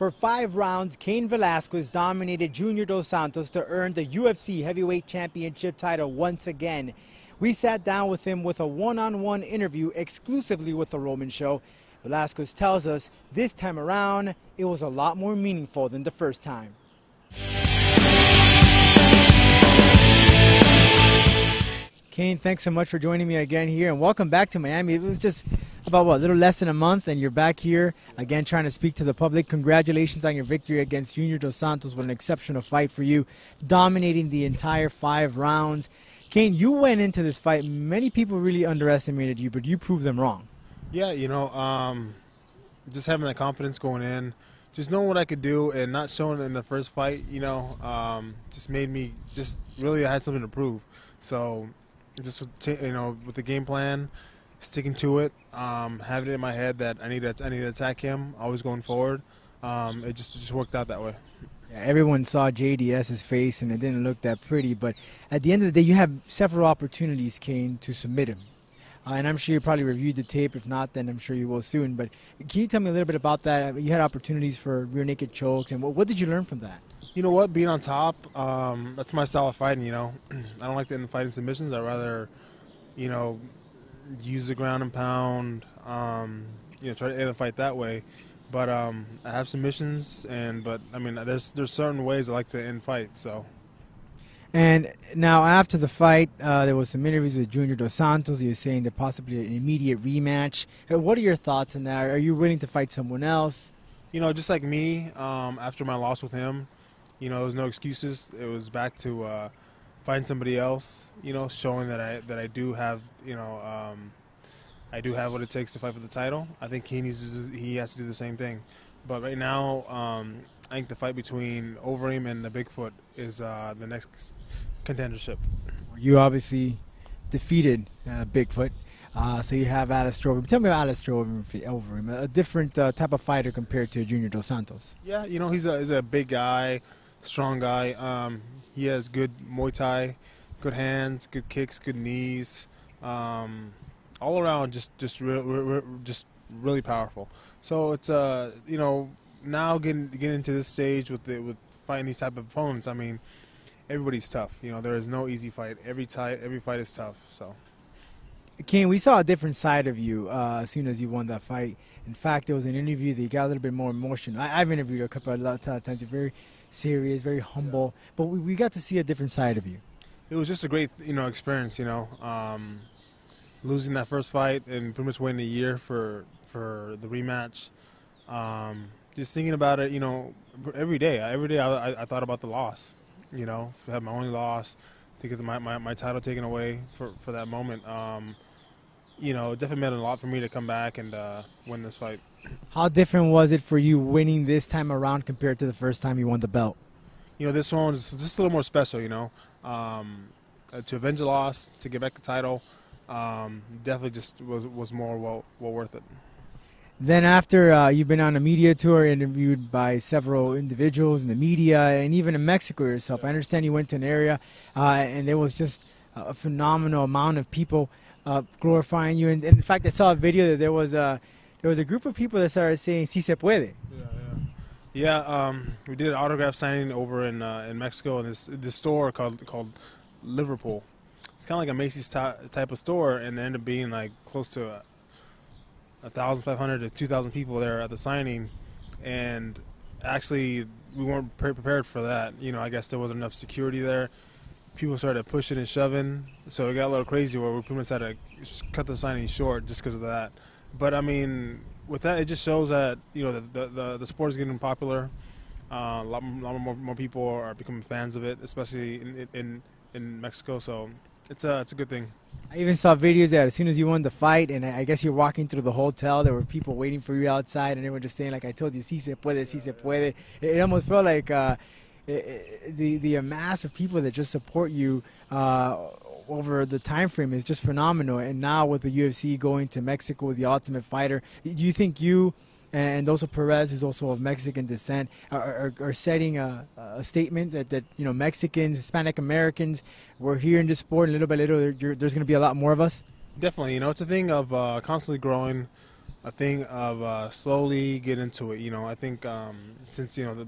For 5 rounds, Cain Velasquez dominated Junior Dos Santos to earn the UFC heavyweight championship title once again. We sat down with him with a one-on-one interview exclusively with The Roman Show. Velasquez tells us this time around, it was a lot more meaningful than the first time. Cain, thanks so much for joining me again here, and welcome back to Miami. It was just about, a little less than a month, and you're back here again trying to speak to the public. Congratulations on your victory against Junior Dos Santos. What an exceptional fight for you, dominating the entire 5 rounds. Cain, you went into this fight, many people really underestimated you, but you proved them wrong. Yeah, just having that confidence going in, just knowing what I could do and not showing it in the first fight, just made me really I had something to prove. So just with the game plan, sticking to it, having it in my head that I need to attack him, always going forward. It just worked out that way. Yeah, everyone saw JDS's face, and it didn't look that pretty. But at the end of the day, you have several opportunities, Cain, to submit him. And I'm sure you probably reviewed the tape. If not, then I'm sure you will soon. But can you tell me a little bit about that? You had opportunities for rear naked chokes, and what did you learn from that? You know what? Being on top, that's my style of fighting, I don't like to end the fight in submissions. I'd rather, use the ground and pound, try to end the fight that way. But I have submissions, but there's certain ways I like to end fights, so. And now after the fight, there was some interviews with Junior Dos Santos. You're saying that possibly an immediate rematch. What are your thoughts on that? Are you willing to fight someone else? Just like me, after my loss with him, there was no excuses. It was back to find somebody else, showing that I do have, I do have what it takes to fight for the title. I think he has to do the same thing. But right now, I think the fight between Overeem and the Bigfoot is the next contendership. You obviously defeated Bigfoot, so you have Alistair Overeem. Tell me about Alistair Overeem, a different type of fighter compared to Junior Dos Santos. Yeah, he's a big guy, strong guy. He has good Muay Thai, good hands, good kicks, good knees. All around, just really powerful. So it's now getting into this stage with fighting these type of opponents. Everybody's tough. There is no easy fight. Every fight is tough. So. Cain, we saw a different side of you as soon as you won that fight. In fact, there was an interview that you got a little bit more emotional. I've interviewed you a couple of times. You're very serious, very humble, but we got to see a different side of you. It was just a great experience. Losing that first fight and pretty much waiting a year for the rematch. Just thinking about it, every day I thought about the loss. To have my only loss, to get my title taken away for that moment. It definitely meant a lot for me to come back and win this fight. How different was it for you winning this time around compared to the first time you won the belt? This one was just a little more special, to avenge a loss, to get back the title, definitely just was more well worth it. Then after you've been on a media tour, interviewed by several individuals in the media, and even in Mexico yourself. I understand you went to an area and there was just a phenomenal amount of people glorifying you. And in fact, I saw a video that there was a group of people that started saying "Si se puede." Yeah. We did an autograph signing over in Mexico in this store called Liverpool. It's kind of like a Macy's type of store, and they ended up being like close to 1,500 to 2,000 people there at the signing. And actually, we weren't prepared for that. I guess there wasn't enough security there. People started pushing and shoving, so it got a little crazy where we pretty much had to cut the signing short just because of that. But with that, it just shows that the sport is getting popular. A lot more people are becoming fans of it, especially in Mexico. So it's a good thing. I even saw videos that as soon as you won the fight, and I guess you're walking through the hotel, there were people waiting for you outside, and they were just saying, like I told you, si se puede, si se puede. It almost felt like the mass of people that just support you over the time frame is just phenomenal. And now with the UFC going to Mexico with the Ultimate Fighter, do you think you and also Perez, who's also of Mexican descent, are setting a statement that Mexicans, Hispanic Americans, we're here in this sport, and little by little there's going to be a lot more of us? Definitely. It's a thing of constantly growing, a thing of slowly get into it. I think since the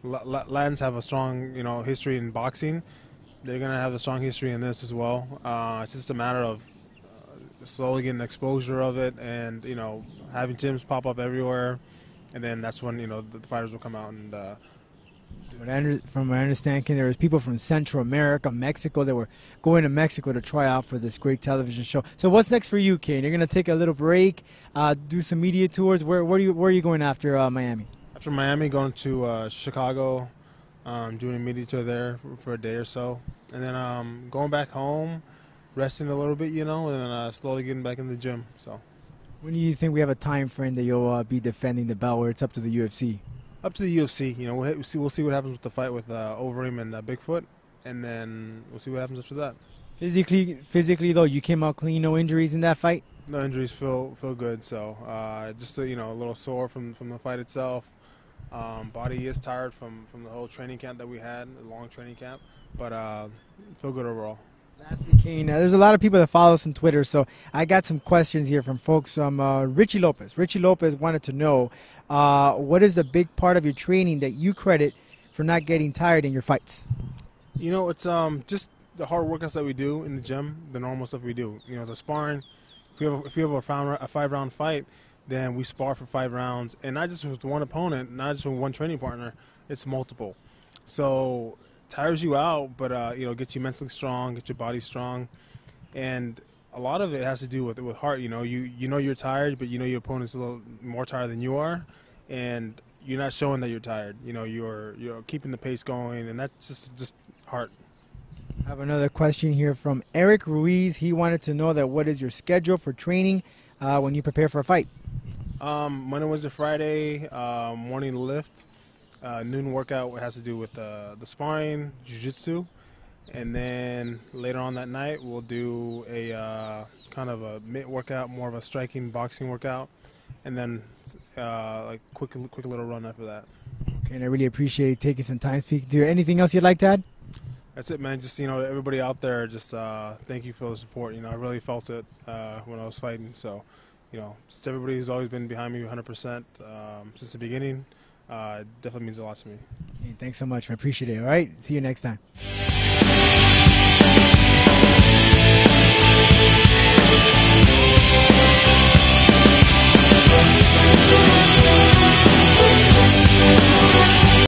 Latins have a strong history in boxing, they're gonna have a strong history in this as well. It's just a matter of slowly getting exposure of it, and having gyms pop up everywhere, and then that's when the fighters will come out and. From my understanding, there was people from Central America, Mexico, that were going to Mexico to try out for this great television show. So what's next for you, Cain? You're going to take a little break, do some media tours. Where are you going after Miami? After Miami, going to Chicago, doing a media tour there for a day or so, and then going back home, resting a little bit, and then slowly getting back in the gym. So, when do you think we have a time frame that you'll be defending the belt, where it's up to the UFC? Up to the UFC, we'll see what happens with the fight with Overeem and Bigfoot, and then we'll see what happens after that. Physically though, you came out clean, no injuries in that fight. No injuries, feel good. So just a little sore from the fight itself. Body is tired from the whole training camp that we had, the long training camp, but feel good overall. Lastly, Cain, there's a lot of people that follow us on Twitter, so I got some questions here from folks. Richie Lopez. Richie Lopez wanted to know what is the big part of your training that you credit for not getting tired in your fights? It's just the hard workouts that we do in the gym, the normal stuff we do. The sparring. If we have a 5-round fight, then we spar for 5 rounds, and not just with one opponent, not just with one training partner. It's multiple. So tires you out, but gets you mentally strong, gets your body strong, and a lot of it has to do with heart. You're tired, but your opponent's a little more tired than you are, and you're not showing that you're tired. You're keeping the pace going, and that's just heart. I have another question here from Eric Ruiz. He wanted to know that what is your schedule for training when you prepare for a fight? Monday, Wednesday, Friday, morning lift. Noon workout has to do with the sparring, jiu-jitsu, and then later on that night we'll do a kind of a mitt workout, more of a striking boxing workout, and then like quick little run after that. Okay, and I really appreciate taking some time speaking to you. Anything else you'd like to add? That's it, man. Just everybody out there, just thank you for the support. I really felt it when I was fighting. So, just everybody who's always been behind me 100% since the beginning. It definitely means a lot to me. Hey, thanks so much. I appreciate it. All right. See you next time.